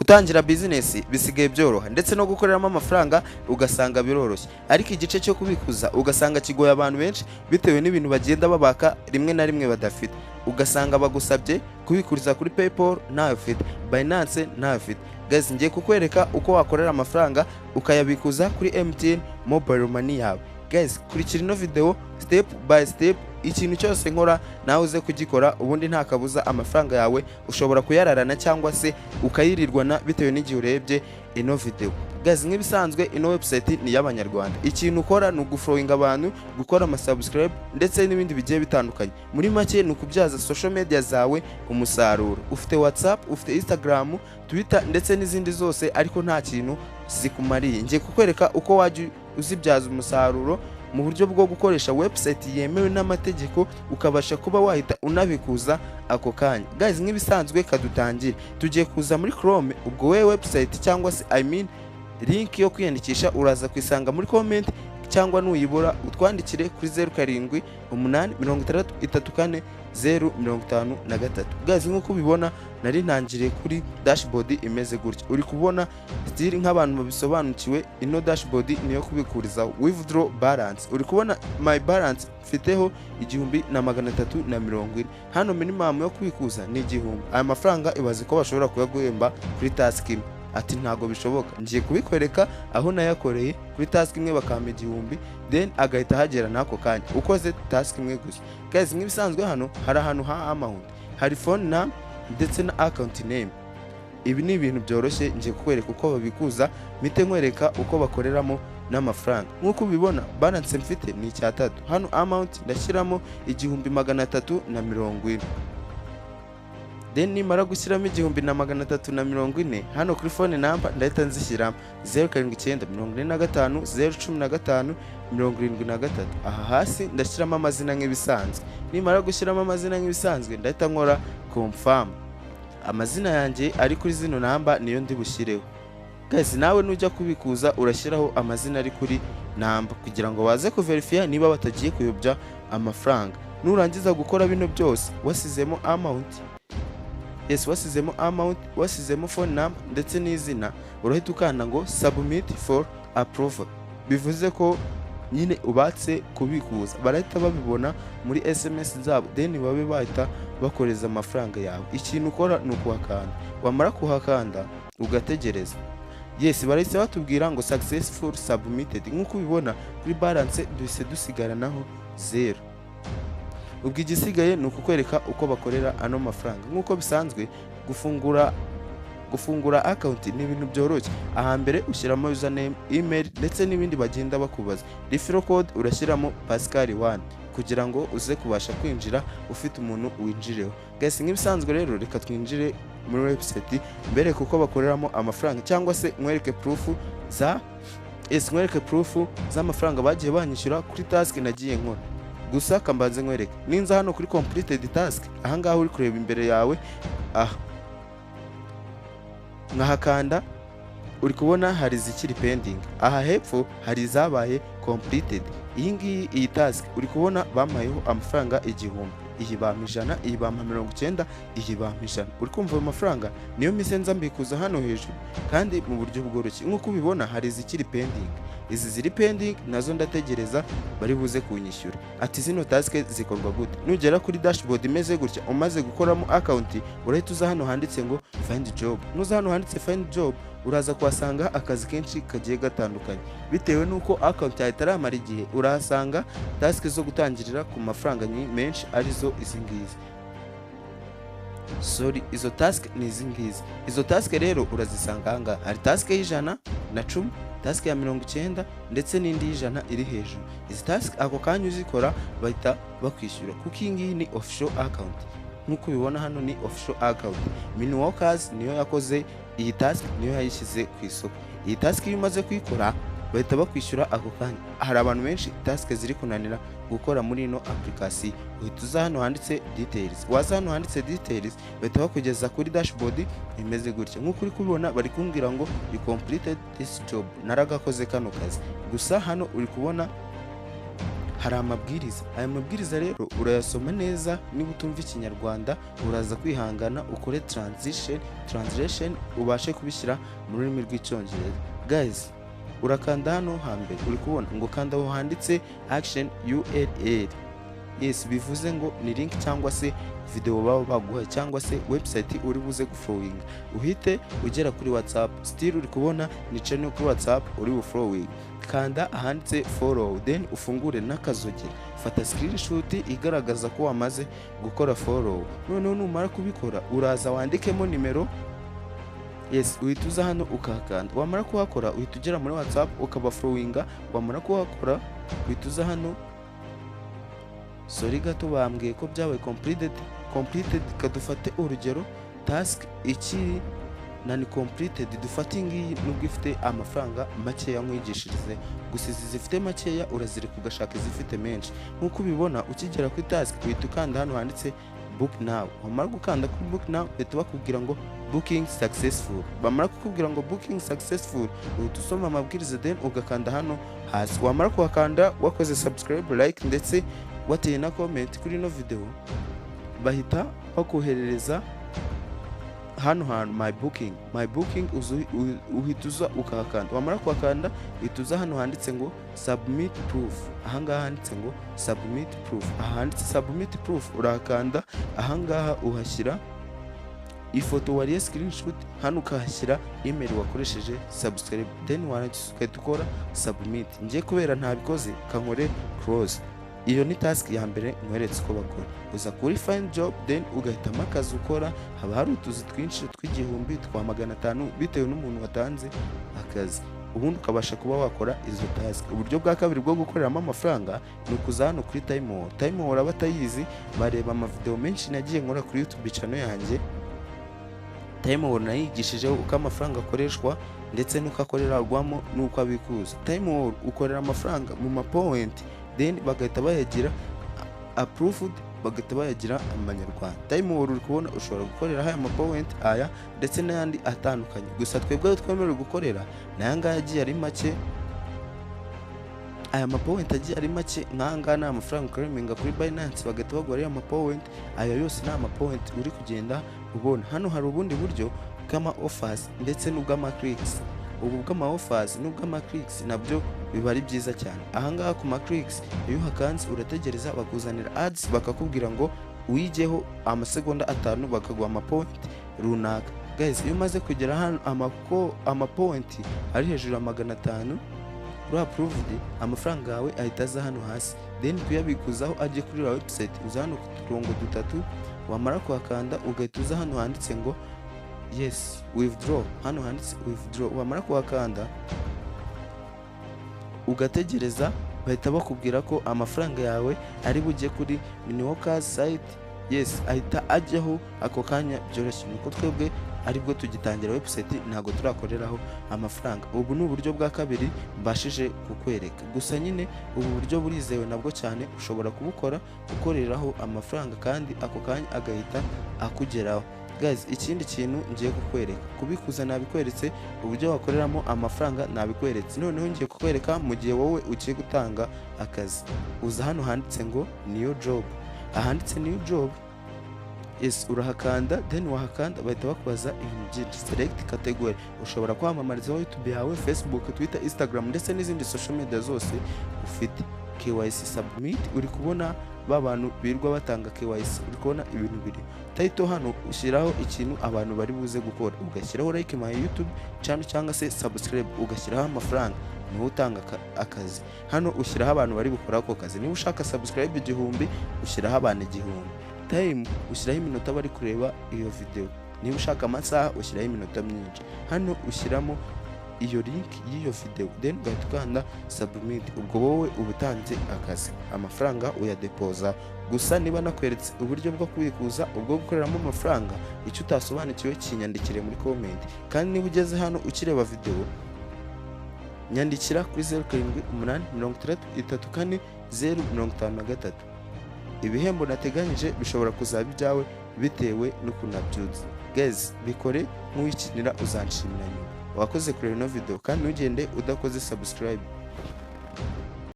gutangira business bisigaye byoroha ndetse no gukoreramo amafaranga ugasanga biroroshye, ariko igice cyo kubikuza ugasanga kigoye abantu benshi bitewe n'ibintu bagenda babaka rimwe na rimwe badafite, ugasanga bagusabye kubikuriza kuri PayPal ntayo ufite, Binance ntayo ufite. Guys, ngiye kukwereka uko wakorera amafaranga ukayabikuza kuri MTN Mobile Money yawe. Guys, kurikira ino video step by step, ikintu cyose nkora nawe uze kugikora, ubundi nta kabuza amafaranga yawe ushobora kuyararana cyangwa se ukayirirwana bitewe n'igihe urebye ino video. Guys, nk'ibisanzwe ino website ni y'abanyarwanda, ikintu ukora ni ugufollowing abantu, gukora subscribe ndetse n'ibindi bigiye bitandukanye. Muri make ni ukubyaza social media zawe umusaruro. Ufite WhatsApp, ufite Instagram, Twitter ndetse n'izindi zose, ariko nta kintu zikumariye. Ngiye kukwereka uko wajya uzibyaza umusaruro mu buryo bwo gukoresha website yemewe n'amategeko, ukabasha kuba wahita unabikuza ako kanya. Guys, nk'ibisanzwe kadutangire, tugiye kuza muri Chrome. Ubwo we website cyangwa se link yo kwiyandikisha uraza kwisanga muri comment, cyangwa nuyibura utwandikire kuri 0788634053. Guys, nkuko ubibona nari ntangiriye kuri dashboard imeze gutya. Uri kubona still nk'abantu babisobanukiwe, ino dashboard niyo kubikuriza withdraw balance. Uri kubona my balance mfiteho 1340. Hano minimum yo kubikuza ni 1000. Aya mafaranga ibaze ko bashobora kuyaguhemba kuri task imwe. Ati ntago bishoboka. Ngiye kubikwereka aho nayakoreye kuri task imwe bakampa 1000, then agahita hagera nako kanya ukoze task imwe gusa. Guys, nk'ibisanzwe hano hari ahantu ha amount, hari phone number ndetse na account name. Ibi ni ibintu byoroshye, ngiye kukwereka uko babikuza, mite nkwereka uko bakoreramo n'amafaranga. Nkuko ubibona balance mfite ni 3. Hano amount ndashyiramo 1340. Then nimara gushyiramo 1340, hano kuri phone number ndahita nzishyiramo 0794501573. Aha hasi ndashyiramo amazina nk'ibisanzwe. Nimara gushyiramo amazina nk'ibisanzwe ndahita nkora confirm. Amazina yanjye ari kuri zino namba niyo ndi bushyireho. Guys, nawe nujya kubikuza urashyiraho amazina ari kuri namba kugira ngo baze kuverify niba batagiye kuyobya amafaranga. Nurangiza gukora bino byose wasizemo amount, wasizemo amount, wasizemo phone number ndetse n'izina, urahita ukanda ngo submit for approval. Bivuze ko nyine ubatse kubikuza, barahita babibona muri SMS zabo, then babe bahita bakoreza amafaranga yawe. Ikintu ukora ni ukuhakanda, wamara kuhakanda ugategereza. Barahise batubwira ngo successful submitted. Nkuko ubibona kuri balance duhise dusigaranaho 0. Ubwo igisigaye ni ukukwereka uko bakorera ano mafaranga. Nkuko bisanzwe gufungura account ni ibintu byoroshye. Ahambere ushyiramo username, email ndetse n'ibindi bagenda bakubaza. Referral code urashyiramo Pascal 1 kugira ngo uze kubasha kwinjira ufite umuntu winjireho. Guys, nk'ibisanzwe rero reka twinjire muri website mbere kuko bakoreramo amafaranga, cyangwa se nkwereke proof z'amafaranga bagiye banyishyura kuri task nagiye nkora. Gusa kambanze nkwereke ninza hano kuri completed task, aha ngaha uri kureba imbere yawe, nkahakanda uri kubona hari zikiri pending. Aha hepfo hari zabaye completed. Iyi task uri kubona bamayeho amafaranga 1000, iyi bampa 100, iyi bampa 90, iyi bampa 100. Uri kumva ayo mafaranga niyo misenza mbikuza hano hejuru kandi mu buryo bworoshye. Nkuko ubibona hari zikiri pending, izi ziri pending nazo ndategereza bari buze kunyishyura. Ati zino task zikorwa gute? Nugera kuri dashboard imeze gutya umaze gukoramo account, urahita uza hano handitse ngo find job. Nuza hano handitse find job, uraza kuhasanga akazi kenshi kagiye gatandukanye. Bitewe nuko account yawe itaramara igihe, urahasanga task zo gutangirira ku mafaranga menshi arizo izi ngizi. Izo task ni izi ngizi. Izo task rero urazisanga hanga. Hari task y'110, task ya 90 ndetse n'indi y'100 iri hejuru. Izi task ako kanya uzikora bahita bakwishyura kuko iyi ngiyi ni offshore account. Nkuko ubibona hano ni offshore account. Minworkers niyo yakoze iyi task, niyo yayishyize ku isoko. Iyi task iyo umaze kuyikora bahita bakwishyura ako kanya. Hari abantu benshi task ziri kunanira gukora muri ino application. Uhita uza hano handitse details, waza hano handitse details bahita bakugeza kuri dashboard imeze gutya. Nkuko uri kubibona bari kumbwira ngo you completed this job, naragakoze kano kazi. Gusa hano uri kubona hari amabwiriza. Aya mabwiriza rero urayasoma neza, niba utumva ikinyarwanda uraza kwihangana ukore translation ubashe kubishyira mu rurimi rw'icyongereza. Guys, urakanda hano hambere uri kubona ngo kanda aho handitse action URL. Yes, bivuze ngo ni link cyangwa se video baba baguha cyangwa se website uri buze gufollowing. Uhite ugera kuri WhatsApp, still uri kubona ni channel kuri WhatsApp uri bufollowing. Kanda ahanditse follow, then ufungure n'akazogera. Fata screenshot igaragaza ko wamaze gukora follow. Noneho numara kubikora uraza wandikemo nimero. Yes, uhita uza hano ukahakanda. Wamara kuhakora uhita ugera muri WhatsApp ukaba followinga. Wamara kuhakora uhita uza hano. Sorry gato bambwiye ko byabaye completed kadufate urugero task ikiri nani completed dufate ngiyi nubwo ifite amafaranga makeya nkwigishirize, gusa izi zifite makeya urazire kugashaka izifite menshi. Nkuko ubibona ukigera kuri task uhita ukanda hano handitse book now. Wamara gukanda kuri book now uhita bakubwira ngo booking successful. Bamara kukubwira ngo booking successful uhita usoma amabwiriza then ugakanda hano hasi. Wamara kuhakanda wakoze subscribe, like ndetse wateye na comment kuri ino video, bahita bakoherereza hano hantu my booking uhita uza ukahakanda. Wamara kuhakanda uhita uza hano handitse ngo submit proof. Ahangaha handitse ngo submit proof. Aha handitse submit proof urahakanda. Ahangaha uhashyira ifoto wariye screenshot, hano ukahashyira email wakoresheje subscribe, then warangiza ugahita ukora submit. Ngiye kubera ntabikoze kankore close. Iyo ni task ya mbere nkweretse uko bakora. Uza kuri find job then ugahitamo akazi ukora. Haba hari utuzi twinshi tw'igihumbi, twa 500 bitewe n'umuntu watanze akazi, ubundi ukabasha kuba wakora izo task. Uburyo bwa kabiri bwo gukoreramo amafaranga ni ukuza hano kuri time hall. Abatayizi bareba amavideo menshi nagiye nkora kuri YouTube channel yanjye. Time hall nayigishijeho uko amafaranga akoreshwa ndetse n'uko akorerwamo n'uko abikuza. Time hall ukorera amafaranga mu mapoint then bagahita bayagira approved, bagahita bayagira amanyarwanda. Time hall uri kubona ushobora gukorera aya mapoint aya ndetse n'ayandi atandukanye, gusa twebwe twemerewe gukorera nayanga yagiye ari make. Aya mapoint agiye ari make nkanga na amafaranga ukareminga kuri Binance bagahita bagura aya mapoint. Aya yose ni amapoint uri kugenda ubona. Hano hari ubundi buryo bw'ama offers ndetse n'ubw'ama clicks. Ubu bw'ama offers n'ubw'ama clicks nabyo biba ari byiza cyane. Ahangaha ku ma clicks iyo uhakanze urategereza bakuzanira ads bakakubwira ngo uyigeho amasegonda 5 bakaguha amapoint runaka. Guys, iyo umaze kugera hano amapoint ari hejuru ya 500 uri approved, amafaranga yawe ahita aza hano hasi, then kuyabikuzaho agiye kuri website uza hano ku turongo 3. Wamara kuhakanda ugahita uza hano handitse ngo yes withdraw. Hano handitse withdraw. Wamara kuhakanda ugategereza bahita bakubwira ko amafaranga yawe ari bujye kuri Miniworkers site. Yes, ahita ajyaho ako kanya byoroshye. Nuko twebwe aribwo tugitangira website ntago turakoreraho amafaranga. Ubu ni uburyo bwa kabiri mbashije kukwereka, gusa nyine ubu buryo burizewe nabwo cyane. Ushobora kubukora ukoreraho amafaranga kandi ako kanya agahita akugeraho. Guys, ikindi kintu ngiye kukwereka, kubikuza nabikweretse, uburyo wakoreramo amafaranga nabikweretse. Noneho ngiye kukwereka mu gihe wowe ugiye gutanga akazi. Uza hano handitse ngo new job. Ahanditse new job, yes, urahakanda then wahakanda bahita bakubaza ibintu byinshi. Select category. Ushobora kwamamarizaho YouTube yawe, Facebook, Twitter, Instagram ndetse n'izindi social media zose ufite. KYC submit. Uri kubona babantu birwa batanga KYC, uri kubona ibintu biri. Title hano ushyiraho ikintu abantu bari buze gukora, ugashyiraho like my YouTube channel cyangwa se subscribe, ugashyiraho amafaranga niho utanga akazi. Hano ushyiraho abantu bari gukora ako kazi. Niba ushaka subscribe 1000 ushyiraho abantu 1000. Time ushyiraho iminota bari kureba iyo video. Niba ushaka amasaha ushyiraho iminota myinshi. Hano ushyiramo iyo link y'iyo video then ugahita ukanda submit. Ubwo wowe ubutanze akazi, amafaranga uyadepoza. Gusa niba nakweretse uburyo bwo kubikuza, ubwo gukoreramo amafaranga, icyo utasobanukiwe kinyandikire muri comment. Kandi niba ugeze hano ukireba video nyandikira kuri 0783340053. Ibihembo nateganyije bishobora kuzaba ibyawe bitewe n'ukuntu nabyutse. Guys, bikore nk'uwikinira uzanshimira nyuma. Wakoze kureba ino video kandi ntugende udakoze subscribe.